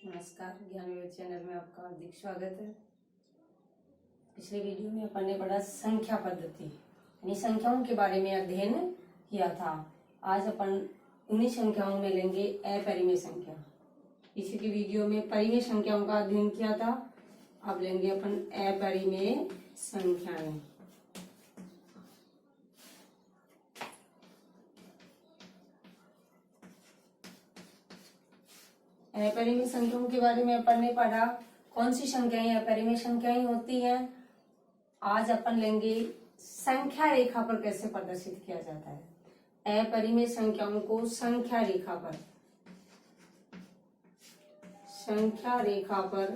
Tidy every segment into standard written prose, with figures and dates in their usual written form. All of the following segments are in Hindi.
नमस्कार, ज्ञान विवेक चैनल में आपका हार्दिक स्वागत है। पिछले वीडियो में अपन ने पढ़ा संख्या पद्धति यानी संख्याओं के बारे में अध्ययन किया था। आज अपन उन्हीं संख्याओं में लेंगे अपरिमेय संख्या। पिछली वीडियो में परिमेय संख्याओं का अध्ययन किया था, अब लेंगे अपन अपरिमेय संख्याएं। अपरिमेय संख्याओं के बारे में अपन ने पढ़ा कौन सी संख्याएं अपरिमेय संख्याएं होती हैं। आज अपन लेंगे संख्या रेखा पर कैसे प्रदर्शित किया जाता है। अपरिमेय संख्याओं को संख्या रेखा पर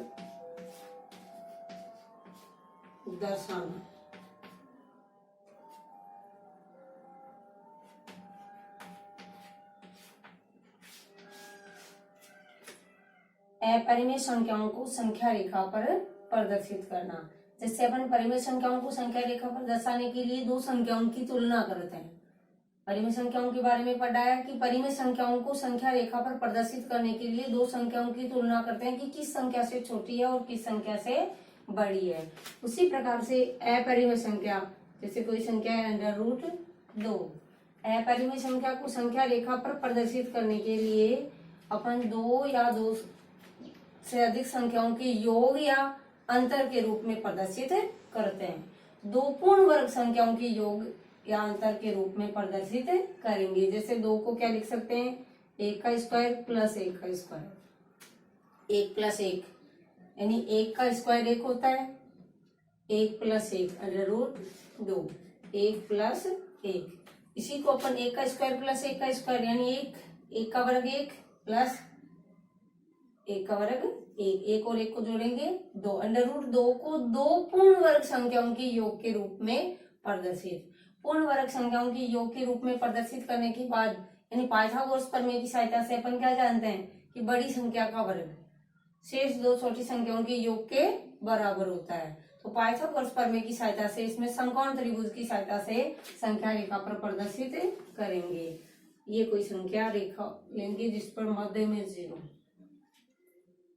दर्शाना। अपरिमेय संख्याओं को संख्या रेखा पर प्रदर्शित करना। जैसे अपन परिमेय संख्याओं को संख्या रेखा पर दर्शाने के लिए दो संख्याओं की तुलना करते हैं। परिमेय संख्याओं के बारे में पढ़ा है कि परिमेय संख्याओं को संख्या रेखा पर प्रदर्शित करने के लिए दो संख्याओं की तुलना करते हैं कि किस संख्या से छोटी है और किस संख्या से बड़ी है। उसी प्रकार से अपरिमेय संख्या, जैसे कोई संख्या है √2, अपरिमेय संख्या को संख्या रेखा पर प्रदर्शित करने के लिए अपन दो या दो से अधिक संख्याओं के योग या अंतर के रूप में प्रदर्शित करते हैं। दो पूर्ण वर्ग संख्याओं के योग या अंतर के रूप में प्रदर्शित करेंगे। जैसे दो को क्या लिख सकते हैं, 1 का स्क्वायर प्लस 1 का स्क्वायर, 1 प्लस 1 यानी 1 का स्क्वायर 1 होता है, 1 प्लस 1 √2, 1 प्लस 1। इसी को अपन 1 का स्क्वायर प्लस 1 का स्क्वायर यानी 1 का वर्ग 1 प्लस 1 का वर्ग 1 और 1 को जोड़ेंगे 2, √2 को दो पूर्ण वर्ग संख्याओं के योग के रूप में प्रदर्शित, पूर्ण वर्ग संख्याओं के योग के रूप में प्रदर्शित करने के बाद यानी पाइथागोरस प्रमेय की सहायता से अपन क्या जानते हैं कि बड़ी संख्या का वर्ग शेष दो छोटी संख्याओं के योग के बराबर होता है। तो पाइथागोरस प्रमेय की सहायता से इसमें समकोण त्रिभुज की सहायता से संख्या रेखा पर प्रदर्शित करेंगे। ये कोई संख्या रेखा लेंगे जिस पर मध्य में 0,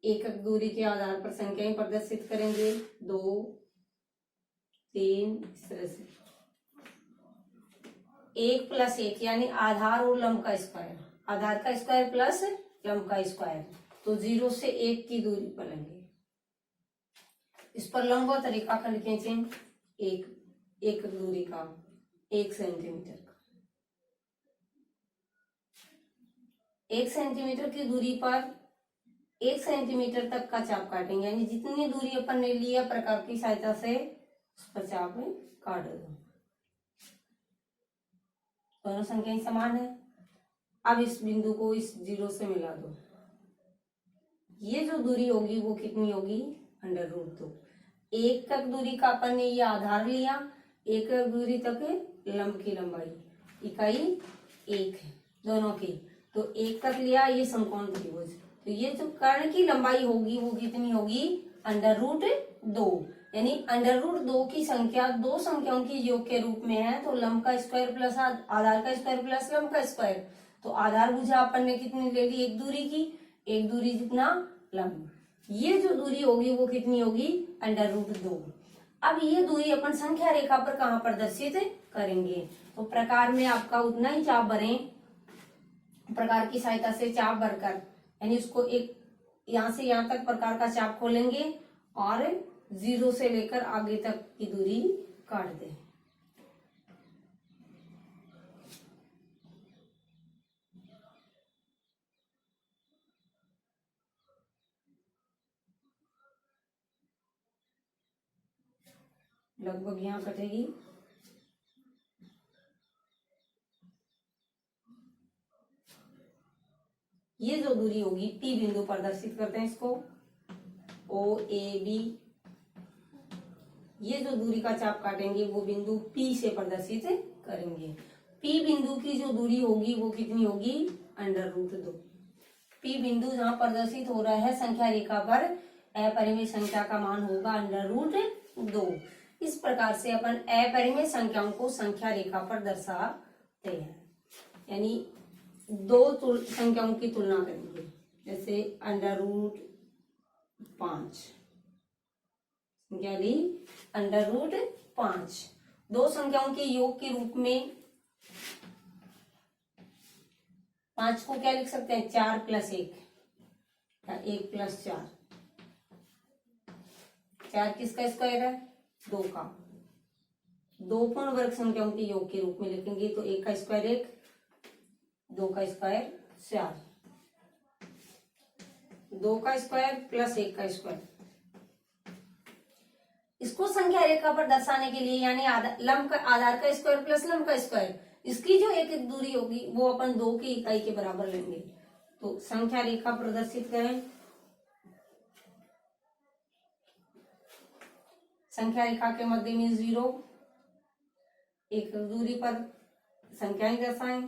एकक दूरी के आधार पर संख्याएं प्रदर्शित करेंगे, 2, 3, इस तरह से। 1 प्लस 1 यानी आधार और लंब का स्क्वायर, आधार का स्क्वायर प्लस लंब का स्क्वायर, तो 0 से 1 की दूरी पर लेंगे। इस पर लंबवत रेखाखंड खींचें, एकक दूरी का 1 सेंटीमीटर का। 1 सेंटीमीटर की दूरी पर 1 सेंटीमीटर तक का चाप काटेंगे, यानी जितनी दूरी अपन ने लिया प्रकार की सहायता से उस पर चाप में काट दो। दोनों संख्याएं समान है। अब इस बिंदु को इस 0 से मिला दो। ये जो दूरी होगी वो कितनी होगी, √2। एकक दूरी का अपन ने ये आधार लिया, एकक दूरी तक लंब की लंबाई इकाई 1 है दोनों की, तो 1 तक लिया ये समकोण त्रिभुज। तो ये जो कर्ण की लंबाई होगी वो कितनी होगी, √2, यानी √2 की संख्या दो संख्याओं की योग के रूप में है, तो लंब का स्क्वायर प्लस आधार का स्क्वायर प्लस लंब का स्क्वायर, तो आधार भुजा अपन ने कितनी ले ली, 1 दूरी की, 1 दूरी जितना लंब, ये जो दूरी होगी वो कितनी होगी, √2। अब ये दूरी अपन संख्या रेखा पर कहाँ प्रदर्शित करेंगे, तो प्रकार में आपका उतना ही चाप भरें, प्रकार की सहायता से चाप भरकर यानी उसको एक यहाँ से यहाँ तक प्रकार का चाप खोलेंगे और 0 से लेकर आगे तक की दूरी काट दें। लगभग यहाँ कटेगी। ये जो दूरी होगी P बिंदु प्रदर्शित करते हैं इसको, OAB। ये जो दूरी का चाप काटेंगे वो बिंदु P से प्रदर्शित करेंगे। P बिंदु की जो दूरी होगी वो कितनी होगी, √2। P बिंदु जहाँ प्रदर्शित हो रहा है संख्या रेखा पर, अपरिमेय संख्या का मान होगा √2। इस प्रकार से अपन अपरिमेय संख्याओं को संख्या रेखा पर दर्शाते हैं, यानी दो संख्याओं की तुलना करेंगे। जैसे 5 संख्या ली √5। दो संख्याओं के योग के रूप में 5 को क्या लिख सकते हैं, 4 + 1 या 1 + 4। 4 किसका स्क्वायर है, 2 का। दो पूर्ण वर्ग संख्याओं के योग के रूप में लिखेंगे तो 1 का स्क्वायर 1, 2 का स्क्वायर 4, 2 का स्क्वायर + 1 का स्क्वायर। इसको संख्या रेखा पर दर्शाने के लिए यानी लंब का आधार का स्क्वायर प्लस लंब का स्क्वायर, इसकी जो एक एक दूरी होगी वो अपन 2 की इकाई के बराबर लेंगे। तो संख्या रेखा प्रदर्शित करें। संख्या रेखा के मध्य में 0, एक दूरी पर संख्याएं दर्शाएं।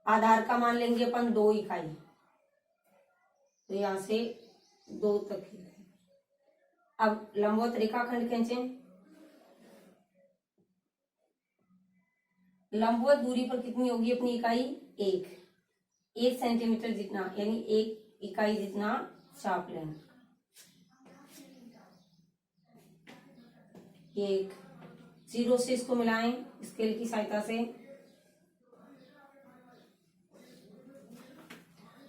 आधार का मान लेंगे अपन 2 इकाई, तो यहां से 2 तक ही। अब लंबवत रेखाखंड खींचें। लंबवत दूरी पर कितनी होगी अपनी इकाई, 1 सेंटीमीटर जितना, यानी 1 इकाई जितना चाप लें। 1 0 से इसको मिलाएं स्केल की सहायता से।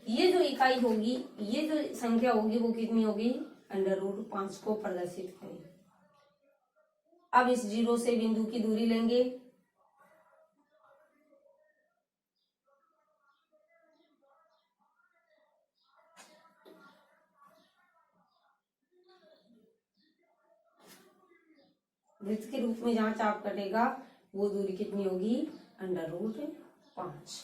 ये जो इकाई होगी, ये जो संख्या होगी वो कितनी होगी, √5 को प्रदर्शित करें। अब इस 0 से बिंदु की दूरी लेंगे। वृत्त के रूप में जहां चाप कटेगा वो दूरी कितनी होगी, √5।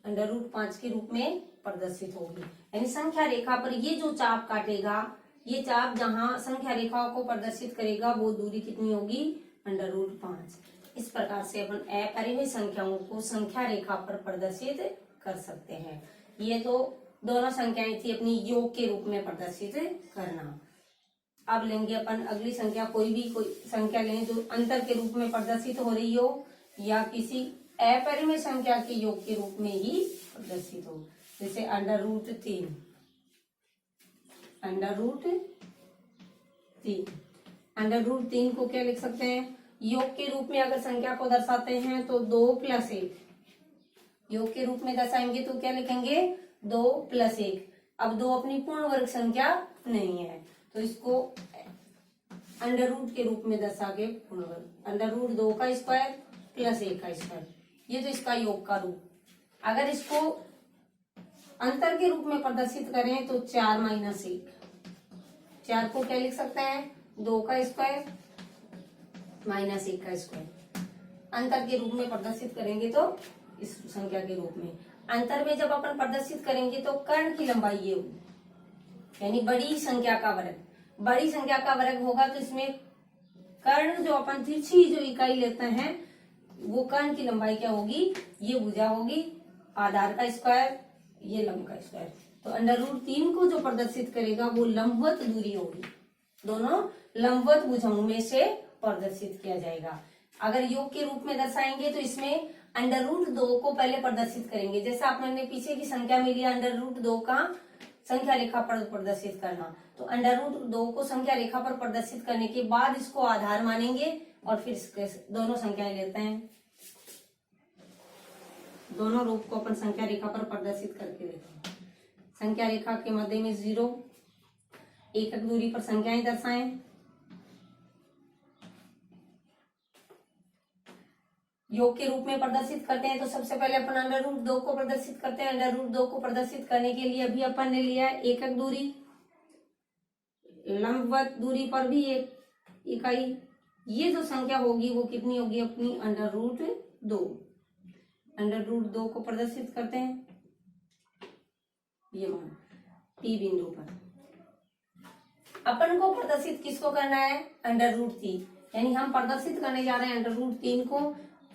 √5 के रूप में प्रदर्शित होगी। यानी संख्या रेखा पर ये जो चाप काटेगा, ये चाप जहां संख्या रेखाओं को प्रदर्शित करेगा वो दूरी कितनी होगी, √5। इस प्रकार से अपन अपरिमेय संख्याओं को संख्या रेखा पर प्रदर्शित कर सकते हैं। ये तो दोनों संख्याएं थी अपनी योग के रूप में प्रदर्शित करना। अब लेंगे अपन अगली संख्या, कोई संख्या लें जो अंतर के रूप में प्रदर्शित हो रही हो या किसी अपरिमेय संख्या के योग के रूप में ही प्रदर्शित हो। जैसे √3, √3 को क्या लिख सकते हैं, योग के रूप में अगर संख्या को दर्शाते हैं तो 2 + 1। योग के रूप में दर्शाएंगे तो क्या लिखेंगे, 2 + 1। अब 2 अपनी पूर्ण वर्ग संख्या नहीं है तो इसको √ के रूप में दर्शा के पूर्ण वर्ग, √2 का स्क्वायर + 1 का स्क्वायर, ये तो इसका योग का रूप। अगर इसको अंतर के रूप में प्रदर्शित करें तो 4 - 1। 4 को क्या लिख सकते हैं, 2 का स्क्वायर -1 का स्क्वायर। अंतर के रूप में प्रदर्शित करेंगे तो इस संख्या के रूप में। अंतर में जब अपन प्रदर्शित करेंगे तो कर्ण की लंबाई ये होगी, यानी बड़ी संख्या का वर्ग। बड़ी संख्या का वर्ग होगा तो इसमें कर्ण जो अपन तिरछी जो इकाई लेते हैं वो कर्ण की लंबाई क्या होगी, ये भुजा होगी। आधार का स्क्वायर, ये लंब का स्क्वायर। तो √3 को जो प्रदर्शित करेगा वो लंबवत दूरी होगी। दोनों लंबवत भुजाओं में से प्रदर्शित किया जाएगा। अगर योग के रूप में दर्शाएंगे तो इसमें √2 को पहले प्रदर्शित करेंगे। जैसा आपने पीछे की संख्या में लिया √2 का संख्या रेखा पर प्रदर्शित करना, तो √2 को संख्या रेखा पर प्रदर्शित करने के बाद इसको आधार मानेंगे और फिर दोनों संख्याएं लेते हैं। दोनों रूप को अपन संख्या रेखा पर प्रदर्शित करके लेते हैं। संख्या रेखा के मध्य में 0, एक दूरी पर संख्याएं दर्शाएं। योग के रूप में प्रदर्शित करते हैं तो सबसे पहले अपन √2 को प्रदर्शित करते हैं। √2 को प्रदर्शित करने के लिए अभी अपन ने लिया है एकक दूरी। लंबवत दूरी पर भी एक इकाई। ये जो संख्या होगी वो कितनी होगी अपनी, √2। √2 को प्रदर्शित करते हैं ये मान T बिंदु पर। अपन को प्रदर्शित किसको करना है, √3, यानी हम प्रदर्शित करने जा रहे हैं √3 को।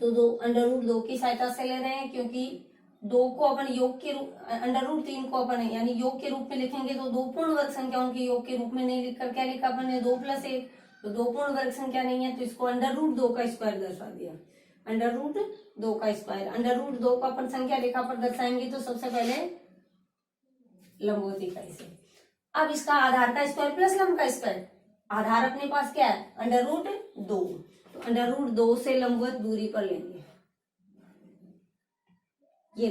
तो √2 की सहायता से ले रहे हैं क्योंकि 2 को अपन योग के रूप, √3 को अपन यानी योग के रूप में लिखेंगे तो 2 पूर्ण वर्ग संख्याओं के योग के रूप में नहीं लिखकर क्या लिखा अपन ने, 2 + 1। तो 2 पूर्ण वर्ग संख्या नहीं है तो इसको √2 का स्क्वायर दर्शा दिया। 2 का स्क्वायर। अंडर रूट 2 को अपन संख्या रेखा पर दर्शाएंगे तो सबसे पहले लंबवत इकाई से। अब इसका आधार का स्क्वायर प्लस लंब का स्क्वायर, आधार अपने पास क्या है अंडर रूट 2, तो अंडर रूट 2 से लंबवत दूरी पर लेंगे ये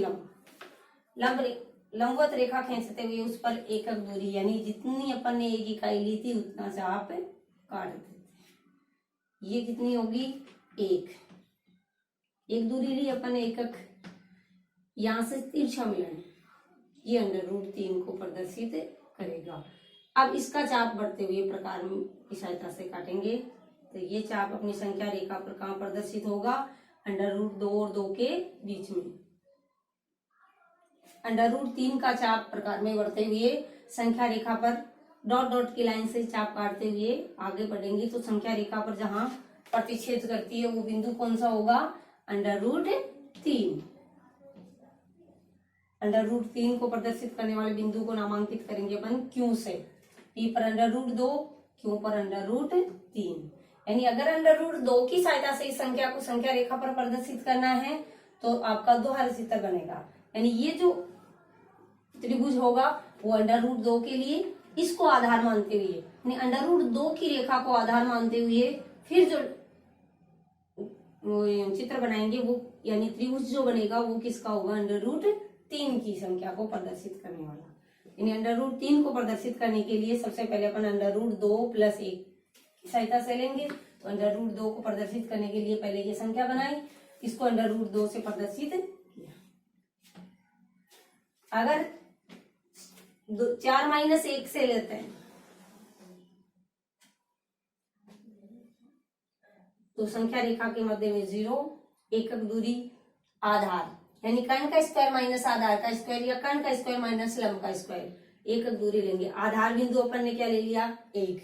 लंबवत रेखा खींचते हुए उस पर एकक दूरी, यानी जितनी अपन ने एक इकाई ली थी उतना चाप काट देते। ये कितनी होगी एक दूरी ली अपन एकक, यहां से तिरछा मिलन ये अंडर रूट 3 को प्रदर्शित करेगा। अब इसका चाप बढ़ते हुए प्रकार की सहायता से काटेंगे, तो ये चाप अपनी संख्या रेखा पर कहां प्रदर्शित होगा, अंडर रूट 2 और 2 के बीच में। अंडर रूट 3 का चाप प्रकार में बढ़ते हुए संख्या रेखा पर डॉट डॉट की लाइन से चाप काटते हुए आगे बढ़ेंगे, तो संख्या रेखा पर जहां प्रतिच्छेद करती है वो बिंदु कौन सा होगा, अंडर रूट 3। अंडर रूट 3 को प्रदर्शित करने वाले बिंदु को नामांकित करेंगे अपन क्यू से। पी पर अंडर रूट 2, क्यू पर अंडर रूट 3। यानी अगर अंडर रूट 2 की सहायता से इस संख्या को संख्या रेखा पर प्रदर्शित करना है तो आपका दोहरा चित्र बनेगा। यानी ये जो त्रिभुज होगा वो अंडर रूट 2 के लिए इसको आधार मानते हुए, यानी अंडर रूट 2 की रेखा को आधार मानते हुए फिर जो चित्र बनाएंगे वो, यानी त्रिभुज जो बनेगा वो किसका होगा, अंडर रूट 3 की संख्या को प्रदर्शित करने वाला। यानी अंडर रूट 3 को प्रदर्शित करने के लिए सबसे पहले अपन अंडर रूट 2 प्लस 1 की सहायता से लेंगे। तो अंडर रूट 2 को प्रदर्शित करने के लिए पहले ये संख्या बनाई, इसको अंडर रूट 2 से प्रदर्शित किया। अगर 4 माइनस 1 से लेते हैं तो संख्या रेखा के मध्य में 0, एकक दूरी, आधार, यानी कर्ण का स्क्वायर माइनस आधार का स्क्वायर या कर्ण का स्क्वायर माइनस लंब का स्क्वायर, एकक दूरी लेंगे। आधार बिंदु अपन ने क्या ले लिया 1,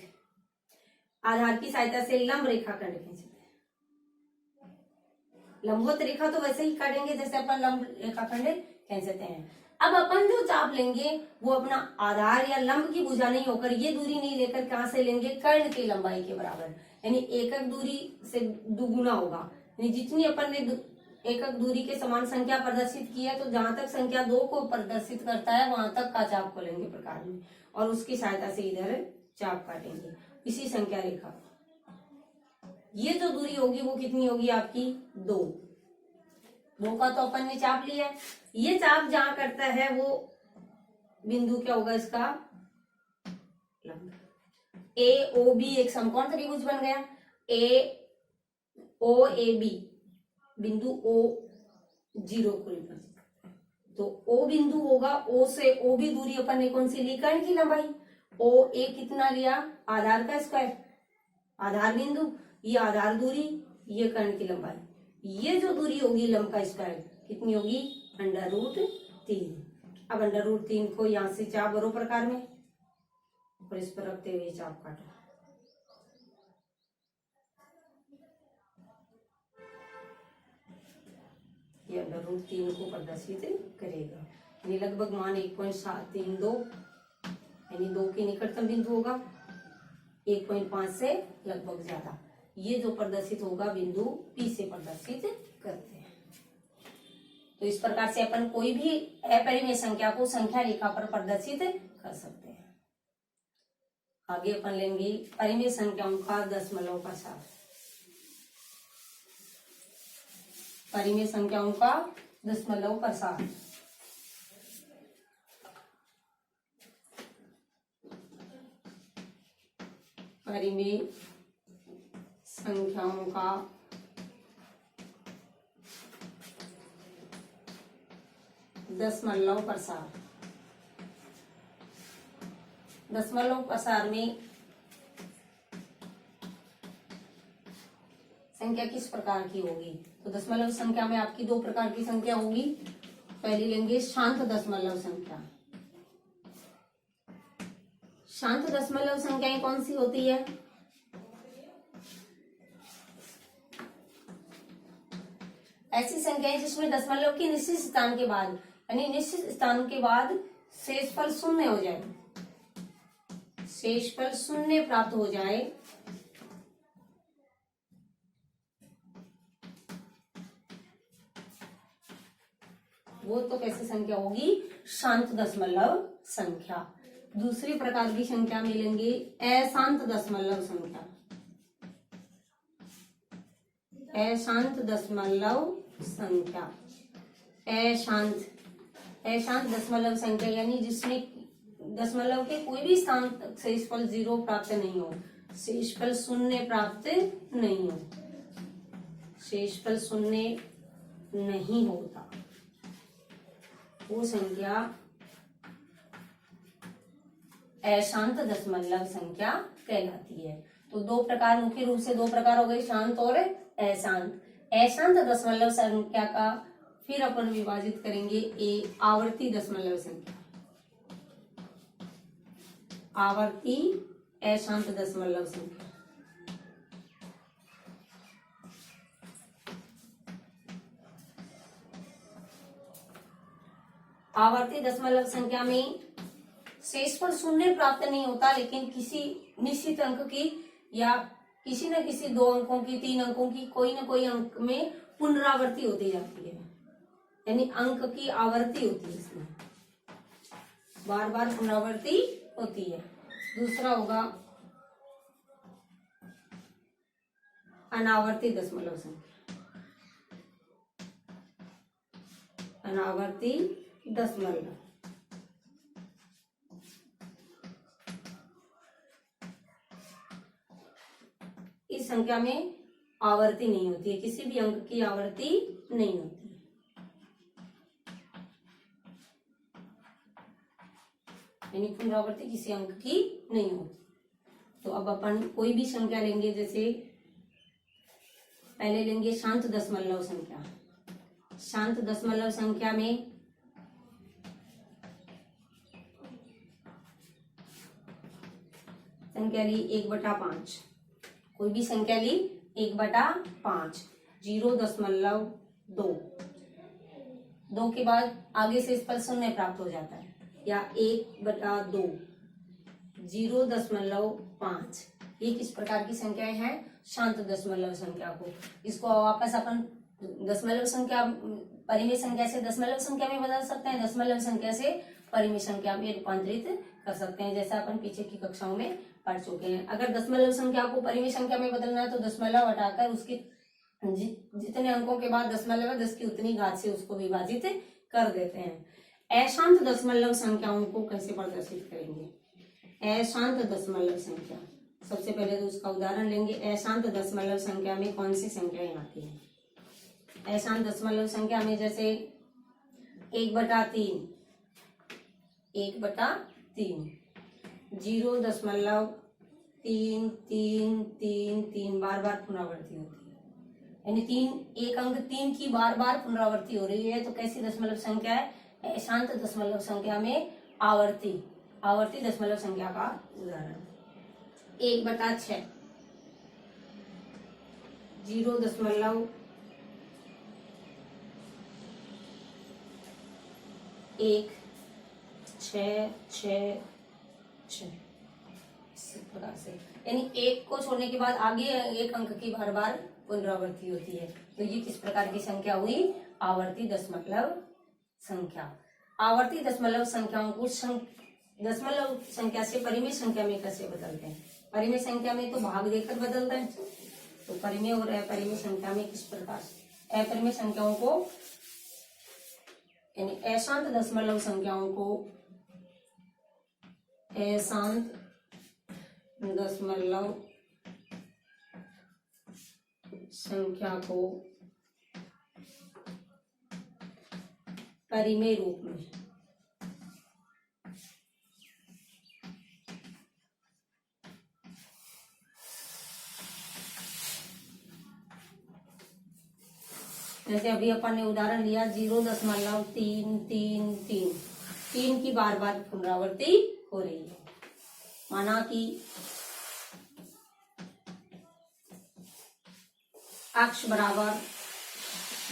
आधार की सहायता से लंब रेखा खंड खींचते हैं। लंबवत रेखा तो वैसे ही काटेंगे जैसे अपन लंब रेखा खंड खींचते हैं। अब अपन जो चाप लेंगे वो अपना आधार या लंब की भुजा नहीं होकर ये दूरी नहीं लेकर कहां से लेंगे, कर्ण की लंबाई के बराबर, यानी एकक दूरी से दुगुना होगा। यानी जितनी अपन ने एकक दूरी के समान संख्या प्रदर्शित की है तो जहां तक संख्या 2 को प्रदर्शित करता है वहां तक का चाप को लेंगे प्रकार में और उसकी सहायता से इधर चाप काटेंगे इसी संख्या रेखा। ये जो दूरी होगी वो कितनी होगी आपकी 2 का तो अपन ने चाप लिया है। ये चाप जहां करता है वो बिंदु क्या होगा इसका लंब। ए ओ बी एक समकोण त्रिभुज बन गया। ए ओ ए बी बिंदु ओ 0 को रिप्रेजेंट करता है, तो ओ बिंदु होगा। ओ से ओ बी दूरी अपन ने कौन सी ली, कर्ण की लंबाई। ओ ए कितना लिया, आधार का स्क्वायर, आधार बिंदु, ये आधार दूरी, ये कर्ण की लंबाई। ये जो दूरी होगी लंब का स्क्वायर कितनी होगी, अंडर रूट 3। अब अंडर रूट 3 को यहां से चाप बरो प्रकार में और इस पर रखते हुए चाप काटा। ये अंडर रूट 3 को प्रदर्शित करेगा। यानी लगभग मान 1.732 यानी 2 के निकटतम बिंदु होगा, 1.5 से लगभग ज्यादा। ये जो प्रदर्शित होगा बिंदु P से प्रदर्शित करते हैं। तो इस प्रकार से अपन कोई भी अपरिमेय संख्या को संख्या रेखा पर प्रदर्शित कर सकते हैं। आगे अपन लेंगे परिमेय संख्याओं का दशमलव प्रसार। परिमेय संख्याओं का दशमलव प्रसार। परिमेय संख्याओं का दशमलव प्रसार। दशमलव प्रसार में संख्या किस प्रकार की होगी, तो दशमलव संख्या में आपकी 2 प्रकार की संख्या होगी। पहली लेंगे शांत दशमलव संख्या। शांत दशमलव संख्याएं कौन सी होती है, ऐसी संख्याएं जिसमें दशमलव के निश्चित स्थान के बाद, यानी निश्चित स्थान के बाद शेषफल 0 हो जाए, शेषफल 0 प्राप्त हो जाए, वो तो कैसी संख्या होगी, शांत दशमलव संख्या। दूसरी प्रकार की संख्या मिलेंगी अशांत दशमलव संख्या। अशांत दशमलव संख्या, अशांत दशमलव संख्या यानी जिसमें दशमलव के कोई भी स्थान तक शेषफल 0 प्राप्त नहीं हो, शेषफल 0 प्राप्त नहीं हो, शेषफल 0 नहीं होता, वो संख्या अशांत दशमलव संख्या कहलाती है। तो दो प्रकार, मुख्य रूप से दो प्रकार हो गए, शांत और अशांत। अशांत दशमलव संख्या का फिर अपन विभाजित करेंगे आवर्ती दशमलव संख्या, आवर्ती अशांत दशमलव संख्या। आवर्ती दशमलव संख्या में शेषफल 0 प्राप्त नहीं होता, लेकिन किसी निश्चित अंक की या किसी न किसी 2 अंकों की, 3 अंकों की, कोई न कोई अंक में पुनरावृत्ति होती जाती है, यानी अंक की आवर्ती होती है, इसमें बार बार पुनरावृत्ति होती है। दूसरा होगा अनावर्ती दशमलव संख्या, अनावर्ती दशमलव। इस संख्या में आवर्ती नहीं होती है, किसी भी अंक की आवर्ती नहीं होती है। यानी पुनरावृत्ति किसी अंक की नहीं होती। तो अब अपन कोई भी संख्या लेंगे, जैसे पहले लेंगे शांत दशमलव संख्या। शांत दशमलव संख्या में संख्या ली 1/5, कोई भी संख्या ली 1/5, 0.2, 2 के बाद आगे से शेषफल 0 प्राप्त हो जाता है, या 1/2, 0.5। ये किस प्रकार की संख्याएं हैं, शांत दशमलव संख्या को। इसको वापस अपन दशमलव संख्या, परिमेय संख्या से दशमलव संख्या में बदल सकते हैं, दशमलव संख्या से परिमेय संख्या में रूपांतरित कर सकते हैं, जैसा अपन पीछे की कक्षाओं में पढ़ चुके हैं। अगर दशमलव संख्या को परिमेय संख्या में बदलना है तो दशमलव हटाकर उसके जितने अंकों के बाद दशमलव है 10 की उतनी घात से उसको विभाजित कर देते हैं। अशांत दशमलव संख्याओं को कैसे प्रदर्शित करेंगे, अशांत दशमलव संख्या। सबसे पहले तो उसका उदाहरण लेंगे। अशांत दशमलव संख्या में कौन सी संख्याएं आती हैं? अशांत दशमलव संख्या में जैसे 1/3, 1/3, 0.33333 बार बार पुनरावृत्ति होती है, यानी एक अंक 3 की बार बार पुनरावृत्ति हो रही है, तो कैसी दशमलव संख्या है? अशांत दशमलव संख्या में आवर्ती दशमलव संख्या का उदाहरण 1/6, 0.166, इस प्रकार से, यानी 1 को छोड़ने के बाद आगे एक अंक की बार बार पुनरावृत्ति होती है। तो ये किस प्रकार की संख्या हुई? आवर्ती दशमलव संख्या। आवर्ती दशमलव संख्याओं को दशमलव संख्या से परिमेय संख्या में कैसे बदलते हैं? परिमेय संख्या में तो भाग देकर बदलते हैं, तो परिमेय और अपरिमेय संख्या में किस प्रकार? अपरिमेय संख्याओं को यानी अशांत दशमलव संख्याओं को अशांत दशमलव संख्या को परिमेय रूप में जैसे अभी अपन ने उदाहरण लिया 0.333, 3 की बार बार पुनरावृत्ति हो रही है। माना कि अक्ष बराबर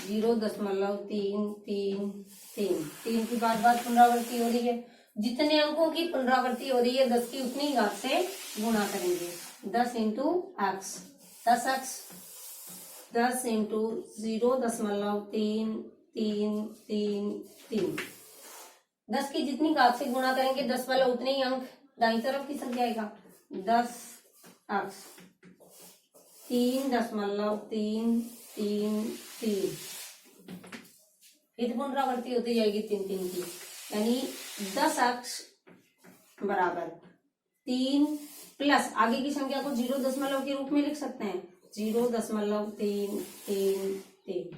0.333, 3 की बार बार पुनरावृत्ति हो रही है। जितने अंकों की पुनरावृत्ति हो रही है 10 की उतनी घात से गुणा करेंगे। 10 इंटू एक्स, 10x, 10 इंटू 0.333 3 3 3। 10 की जितनी घात से गुणा करेंगे 10 वाला उतने ही अंक दाईं तरफ खिसक जाएगा। 10 अक्ष 3.3 3 3। फिर पुनरावृत्ति होती जाएगी 3 3 की, यानी 10 अक्ष बराबर 3 प्लस आगे की संख्या को 0 के रूप में लिख सकते हैं। 0.3 3 3।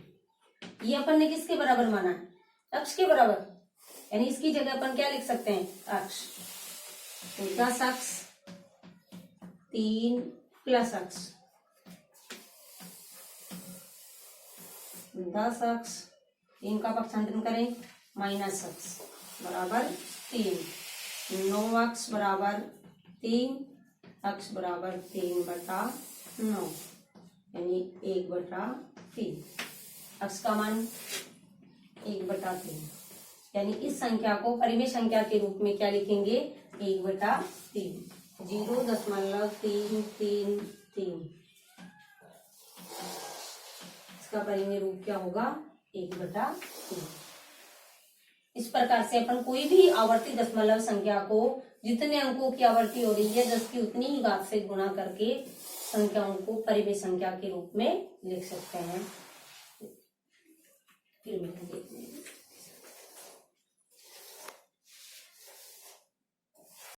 ये अपन ने किसके बराबर माना है? अक्ष के बराबर, यानी इसकी जगह अपन क्या लिख सकते हैं? अक्ष। तो 10 अक्ष 3 प्लस अक्ष 10 अक्ष 3 का पक्षांतरण करें माइनस अक्ष बराबर 3। 9 अक्ष बराबर 3 अक्ष बराबर 3/9, यानी 1/3। अक्ष का मान 1/3, यानी इस संख्या को परिमेय संख्या के रूप में क्या लिखेंगे? 1/3। 0.333। इसका परिमेय रूप क्या होगा? 1/3। इस प्रकार से अपन कोई भी आवर्ती दशमलव संख्या को जितने अंकों की आवर्ती हो रही है 10 की उतनी ही घात से गुणा करके संख्याओं को परिमेय संख्या के रूप में लिख सकते हैं। फिर मिलेंगे।